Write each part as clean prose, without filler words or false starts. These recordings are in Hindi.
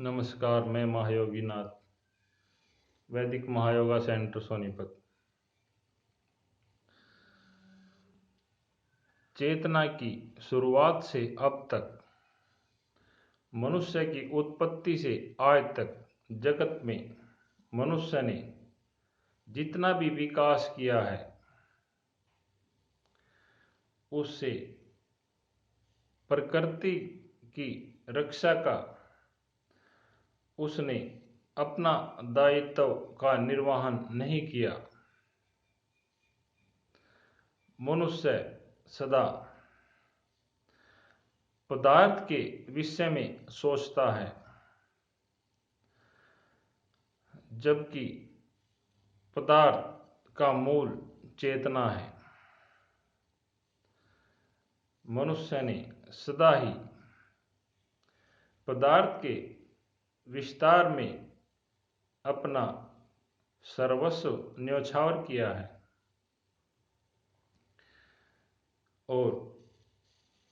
नमस्कार, मैं महायोगी नाथ, वैदिक महायोगा सेंटर सोनीपत। चेतना की शुरुआत से अब तक, मनुष्य की उत्पत्ति से आज तक जगत में मनुष्य ने जितना भी विकास किया है, उससे प्रकृति की रक्षा का उसने अपना दायित्व का निर्वहन नहीं किया। मनुष्य सदा पदार्थ के विषय में सोचता है, जबकि पदार्थ का मूल चेतना है। मनुष्य ने सदा ही पदार्थ के विस्तार में अपना सर्वस्व न्यौछावर किया है और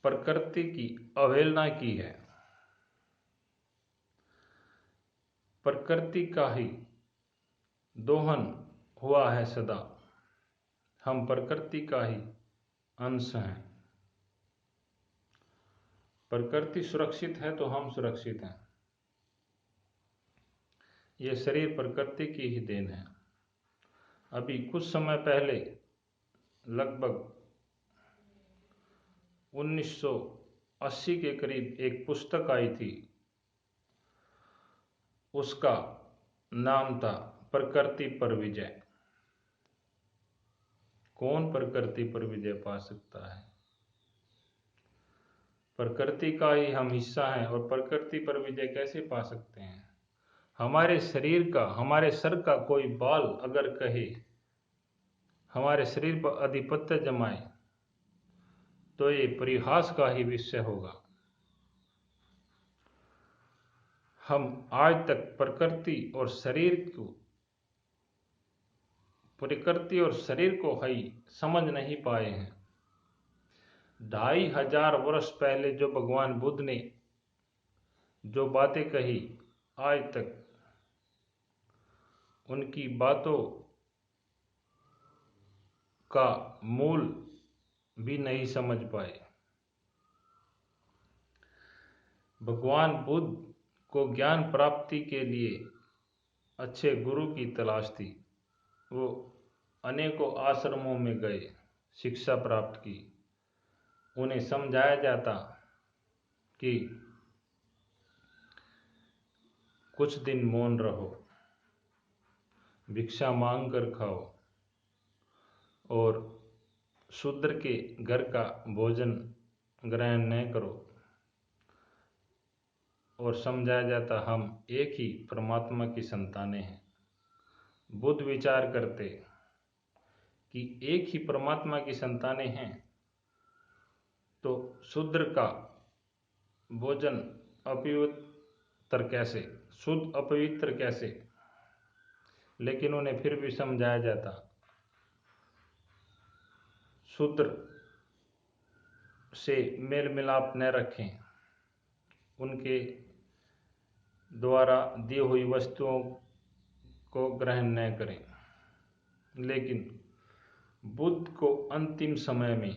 प्रकृति की अवहेलना की है। प्रकृति का ही दोहन हुआ है सदा। हम प्रकृति का ही अंश हैं। प्रकृति सुरक्षित है तो हम सुरक्षित हैं। यह शरीर प्रकृति की ही देन है। अभी कुछ समय पहले लगभग 1980 के करीब एक पुस्तक आई थी। उसका नाम था प्रकृति पर विजय। कौन प्रकृति पर विजय पा सकता है? प्रकृति का ही हम हिस्सा हैं और प्रकृति पर विजय कैसे पा सकते हैं? हमारे शरीर का, हमारे सर का कोई बाल अगर कहे हमारे शरीर पर आधिपत्य जमाए तो ये परिहास का ही विषय होगा। हम आज तक प्रकृति और शरीर को ही समझ नहीं पाए हैं। 2500 वर्ष पहले जो भगवान बुद्ध ने जो बातें कही, आज तक उनकी बातों का मूल भी नहीं समझ पाए। भगवान बुद्ध को ज्ञान प्राप्ति के लिए अच्छे गुरु की तलाश थी। वो अनेकों आश्रमों में गए, शिक्षा प्राप्त की। उन्हें समझाया जाता कि कुछ दिन मौन रहो, भिक्षा मांग कर खाओ और शूद्र के घर का भोजन ग्रहण न करो। और समझाया जाता हम एक ही परमात्मा की संतानें हैं। बुद्ध विचार करते कि एक ही परमात्मा की संतानें हैं तो शूद्र का भोजन अपवित्र कैसे, शुद्ध अपवित्र कैसे? लेकिन उन्हें फिर भी समझाया जाता शूद्र से मेल मिलाप न रखें, उनके द्वारा दी हुई वस्तुओं को ग्रहण न करें। लेकिन बुद्ध को अंतिम समय में,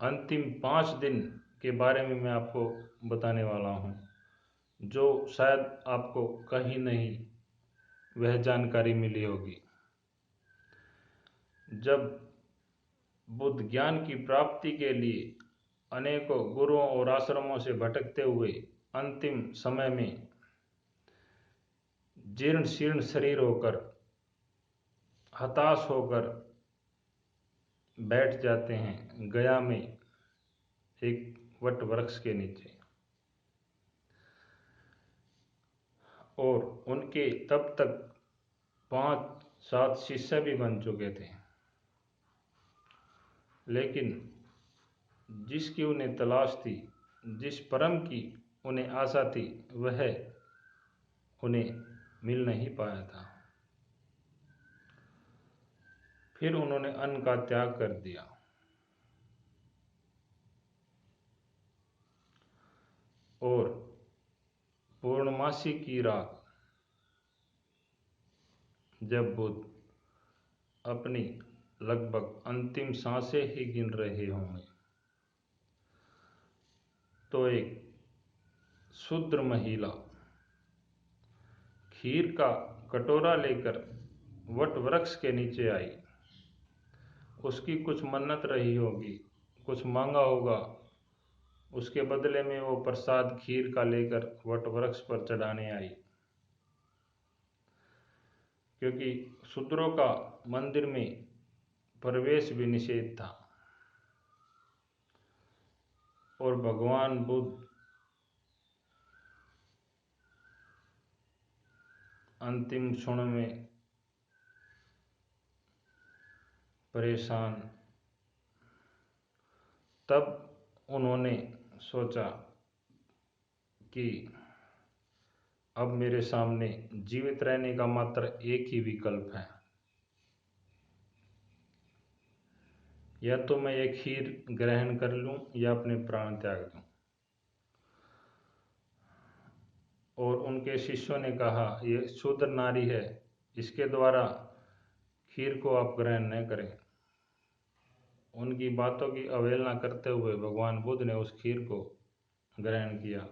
अंतिम 5 दिन के बारे में मैं आपको बताने वाला हूँ, जो शायद आपको कहीं नहीं वह जानकारी मिली होगी। जब बुद्ध ज्ञान की प्राप्ति के लिए अनेकों गुरुओं और आश्रमों से भटकते हुए अंतिम समय में जीर्ण शीर्ण शरीर होकर, हताश होकर बैठ जाते हैं गया में एक वट वृक्ष के नीचे। और उनके तब तक 5-7 शिष्य भी बन चुके थे। लेकिन जिसकी उन्हें तलाश थी, जिस परम की उन्हें आशा थी, वह उन्हें मिल नहीं पाया था। फिर उन्होंने अन्न का त्याग कर दिया और फांसी की रात। जब बुद्ध अपनी लगभग अंतिम सांसें ही गिन रहे होंगे तो एक शूद्र महिला खीर का कटोरा लेकर वट वृक्ष के नीचे आई। उसकी कुछ मन्नत रही होगी, कुछ मांगा होगा। उसके बदले में वो प्रसाद खीर का लेकर वट वृक्ष पर चढ़ाने आई। क्योंकि शूद्रों का मंदिर में प्रवेश भी निषेध था और भगवान बुद्ध अंतिम क्षण में परेशान। तब उन्होंने सोचा कि अब मेरे सामने जीवित रहने का मात्र एक ही विकल्प है, या तो मैं ये खीर ग्रहण कर लूं या अपने प्राण त्याग दूं। और उनके शिष्यों ने कहा, ये शूद्र नारी है, इसके द्वारा खीर को आप ग्रहण न करें। उनकी बातों की अवहेलना करते हुए भगवान बुद्ध ने उस खीर को ग्रहण किया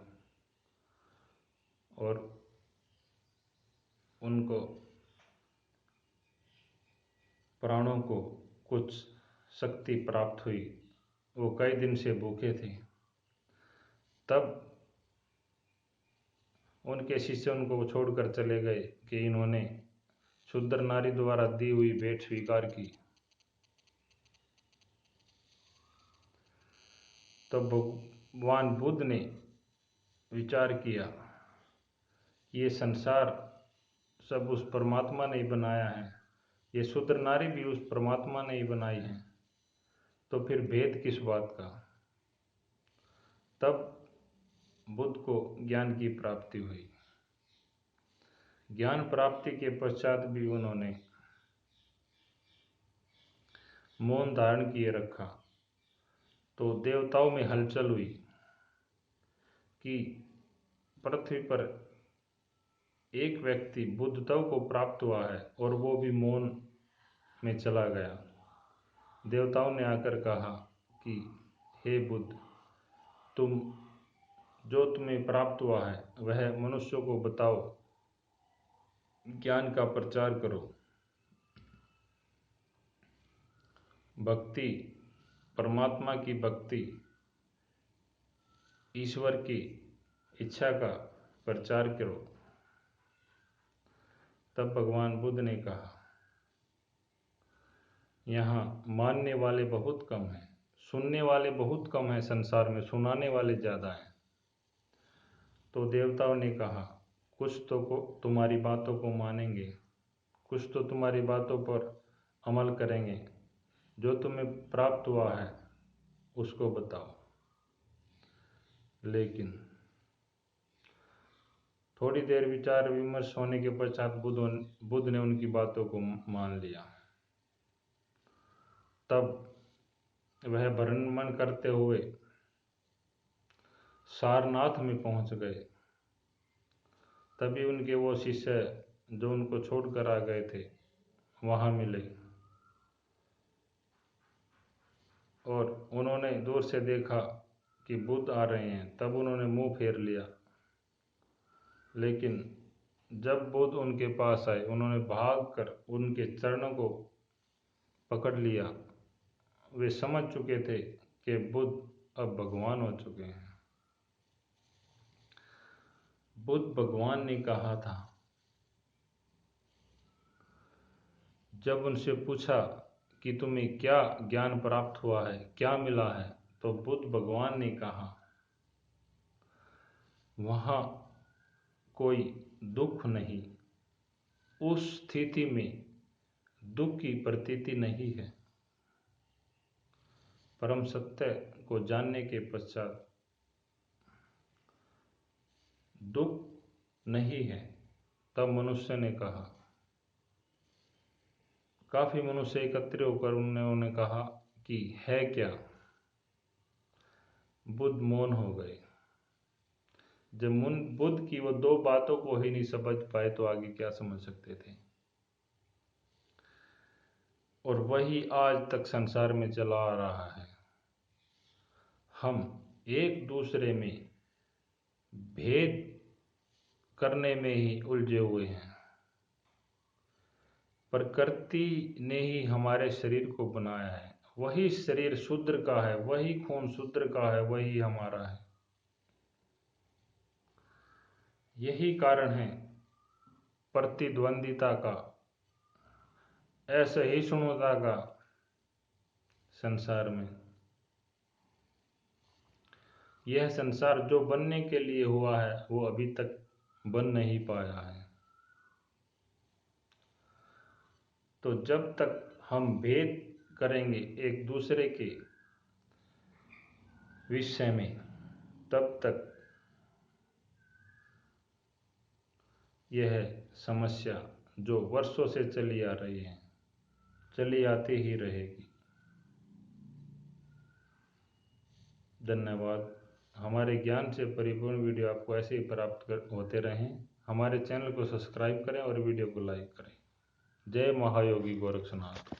और उनको प्राणों को कुछ शक्ति प्राप्त हुई। वो कई दिन से भूखे थे। तब उनके शिष्य उनको छोड़कर चले गए कि इन्होंने शूद्र नारी द्वारा दी हुई भेंट स्वीकार की। तब भगवान बुद्ध ने विचार किया, ये संसार सब उस परमात्मा ने ही बनाया है, ये शूद्र नारी भी उस परमात्मा ने ही बनाई है, तो फिर भेद किस बात का। तब बुद्ध को ज्ञान की प्राप्ति हुई। ज्ञान प्राप्ति के पश्चात भी उन्होंने मौन धारण किए रखा। तो देवताओं में हलचल हुई कि पृथ्वी पर एक व्यक्ति बुद्धत्व को प्राप्त हुआ है और वो भी मौन में चला गया। देवताओं ने आकर कहा कि हे बुद्ध, तुम जो तुम्हें प्राप्त हुआ है वह मनुष्यों को बताओ, ज्ञान का प्रचार करो। भक्ति, परमात्मा की भक्ति, ईश्वर की इच्छा का प्रचार करो। तब भगवान बुद्ध ने कहा, यहाँ मानने वाले बहुत कम हैं, सुनने वाले बहुत कम हैं, संसार में सुनाने वाले ज़्यादा हैं। तो देवताओं ने कहा, कुछ तो तुम्हारी बातों को मानेंगे, कुछ तो तुम्हारी बातों पर अमल करेंगे, जो तुम्हें प्राप्त हुआ है उसको बताओ। लेकिन थोड़ी देर विचार विमर्श होने के पश्चात बुद्ध ने उनकी बातों को मान लिया। तब वह भ्रमण करते हुए सारनाथ में पहुंच गए। तभी उनके वो शिष्य जो उनको छोड़कर आ गए थे वहां मिले और उन्होंने दूर से देखा कि बुद्ध आ रहे हैं। तब उन्होंने मुंह फेर लिया। लेकिन जब बुद्ध उनके पास आए, उन्होंने भागकर उनके चरणों को पकड़ लिया। वे समझ चुके थे कि बुद्ध अब भगवान हो चुके हैं। बुद्ध भगवान ने कहा था। जब उनसे पूछा कि तुम्हें क्या ज्ञान प्राप्त हुआ है, क्या मिला है, तो बुद्ध भगवान ने कहा, वहाँ कोई दुख नहीं, उस स्थिति में दुख की प्रतीति नहीं है। परम सत्य को जानने के पश्चात दुख नहीं है। तब मनुष्य ने कहा, काफी मनुष्य एकत्र होकर उन्होंने कहा कि है क्या। बुद्ध मौन हो गए। जब बुद्ध की वो दो बातों को ही नहीं समझ पाए तो आगे क्या समझ सकते थे। और वही आज तक संसार में चला आ रहा है। हम एक दूसरे में भेद करने में ही उलझे हुए हैं। प्रकृति ने ही हमारे शरीर को बनाया है, वही शरीर शूद्र का है, वही खून शूद्र का है, वही हमारा है। यही कारण है प्रतिद्वंदिता का, असहिष्णुता का संसार में। यह संसार जो बनने के लिए हुआ है वो अभी तक बन नहीं पाया है। तो जब तक हम भेद करेंगे एक दूसरे के विषय में, तब तक यह समस्या जो वर्षों से चली आ रही है, चली आती ही रहेगी। धन्यवाद। हमारे ज्ञान से परिपूर्ण वीडियो आपको ऐसे ही प्राप्त होते रहें। हमारे चैनल को सब्सक्राइब करें और वीडियो को लाइक करें। जय महायोगी गोरक्षनाथ।